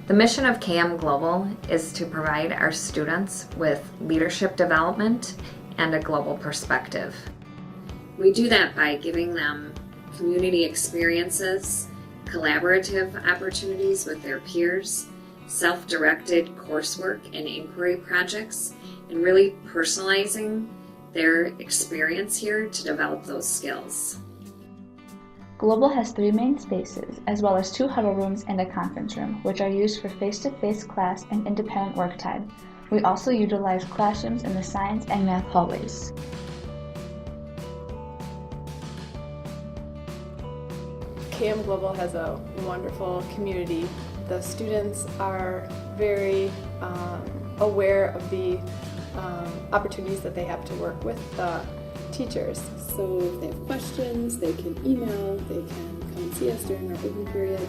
The mission of KM Global is to provide our students with leadership development and a global perspective. We do that by giving them community experiences, collaborative opportunities with their peers, self-directed coursework and inquiry projects, and really personalizing their experience here to develop those skills. Global has 3 main spaces, as well as 2 huddle rooms and a conference room, which are used for face-to-face class and independent work time. We also utilize classrooms in the science and math hallways. KM Global has a wonderful community. The students are very aware of the opportunities that they have to work with the teachers. So if they have questions, they can email, they can come and see us during our open period,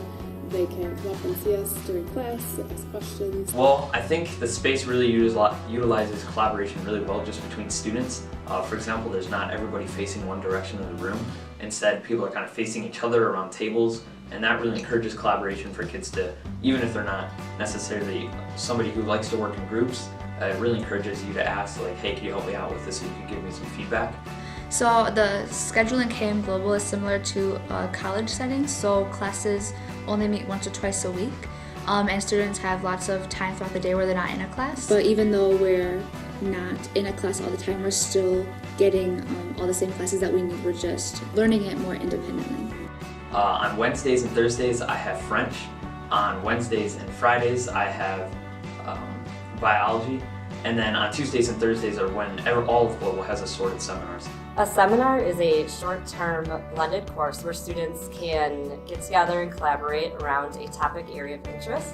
they can come up and see us during class, ask questions. Well, I think the space really utilizes collaboration really well just between students. For example, there's not everybody facing one direction of the room. Instead, people are kind of facing each other around tables, and that really encourages collaboration for kids to, even if they're not necessarily somebody who likes to work in groups, it really encourages you to ask, like, hey, can you help me out with this so you can give me some feedback? So the schedule in KM Global is similar to a college setting, so classes only meet once or twice a week, and students have lots of time throughout the day where they're not in a class. But even though we're not in a class all the time, we're still getting all the same classes that we need. We're just learning it more independently. On Wednesdays and Thursdays, I have French. On Wednesdays and Fridays, I have biology. And then on Tuesdays and Thursdays are when all of Global has assorted seminars. A seminar is a short-term blended course where students can get together and collaborate around a topic area of interest.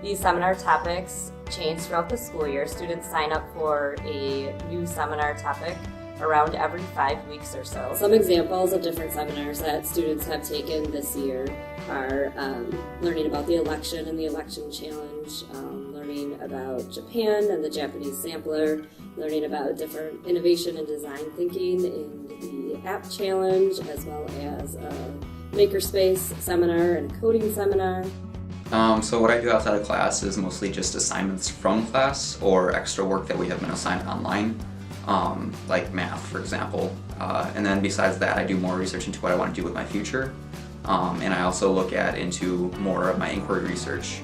These seminar topics change throughout the school year. Students sign up for a new seminar topic around every 5 weeks or so. Some examples of different seminars that students have taken this year are learning about the election and the election challenge, learning about Japan and the Japanese sampler, learning about different innovation and design thinking in the app challenge, as well as a makerspace seminar and a coding seminar. So what I do outside of class is mostly just assignments from class or extra work that we have been assigned online, like math, for example. And then besides that, I do more research into what I want to do with my future. And I also look into more of my inquiry research.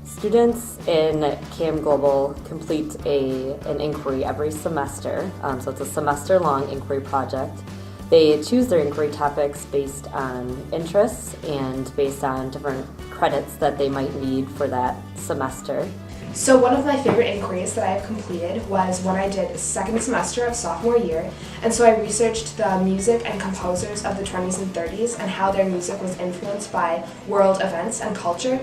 Students in KM Global complete an inquiry every semester, so it's a semester-long inquiry project. They choose their inquiry topics based on interests and based on different credits that they might need for that semester. So one of my favorite inquiries that I have completed was when I did second semester of sophomore year, and so I researched the music and composers of the 20s and 30s and how their music was influenced by world events and culture.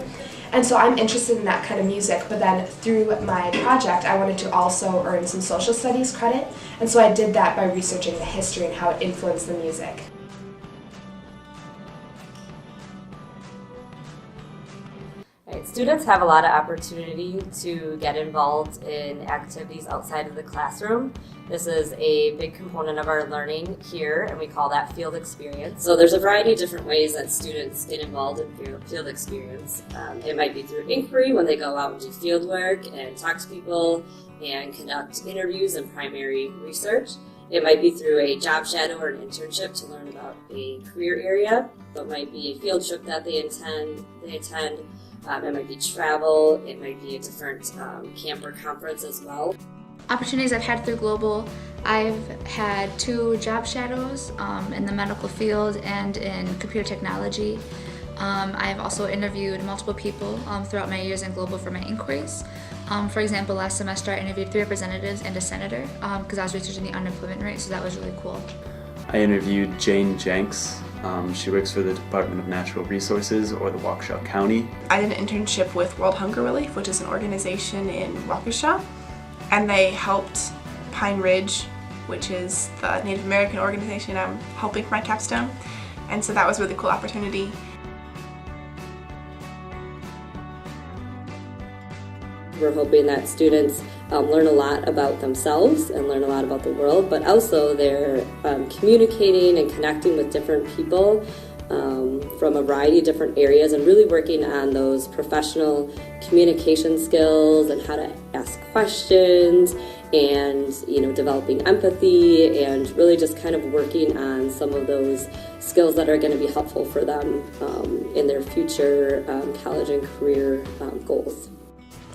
And so I'm interested in that kind of music, but then through my project I wanted to also earn some social studies credit, and so I did that by researching the history and how it influenced the music. Students have a lot of opportunity to get involved in activities outside of the classroom. This is a big component of our learning here, and we call that field experience. So there's a variety of different ways that students get involved in field experience. It might be through inquiry when they go out and do field work and talk to people and conduct interviews and primary research. It might be through a job shadow or an internship to learn about a career area. It might be a field trip that they attend. It might be travel, it might be a different camp or conference as well. Opportunities I've had through Global, I've had 2 job shadows in the medical field and in computer technology. I've also interviewed multiple people throughout my years in Global for my inquiries. For example, last semester I interviewed 3 representatives and a senator because I was researching the unemployment rate, so that was really cool. I interviewed Jane Jenks. She works for the Department of Natural Resources or the Waukesha County. I did an internship with World Hunger Relief, which is an organization in Waukesha, and they helped Pine Ridge, which is the Native American organization I'm helping for my capstone, and so that was a really cool opportunity. We're hoping that students learn a lot about themselves and learn a lot about the world, but also they're communicating and connecting with different people from a variety of different areas and really working on those professional communication skills and how to ask questions and, you know, developing empathy and really just kind of working on some of those skills that are going to be helpful for them in their future college and career goals.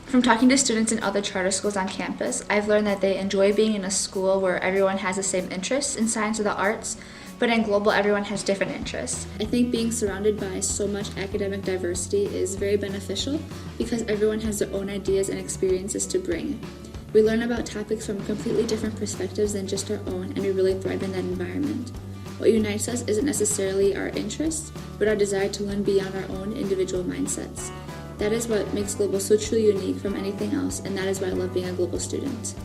From talking to students in other charter schools on campus, I've learned that they enjoy being in a school where everyone has the same interests in science or the arts, but in Global everyone has different interests. I think being surrounded by so much academic diversity is very beneficial because everyone has their own ideas and experiences to bring. We learn about topics from completely different perspectives than just our own, and we really thrive in that environment. What unites us isn't necessarily our interests, but our desire to learn beyond our own individual mindsets. That is what makes Global so truly unique from anything else, and that is why I love being a Global student.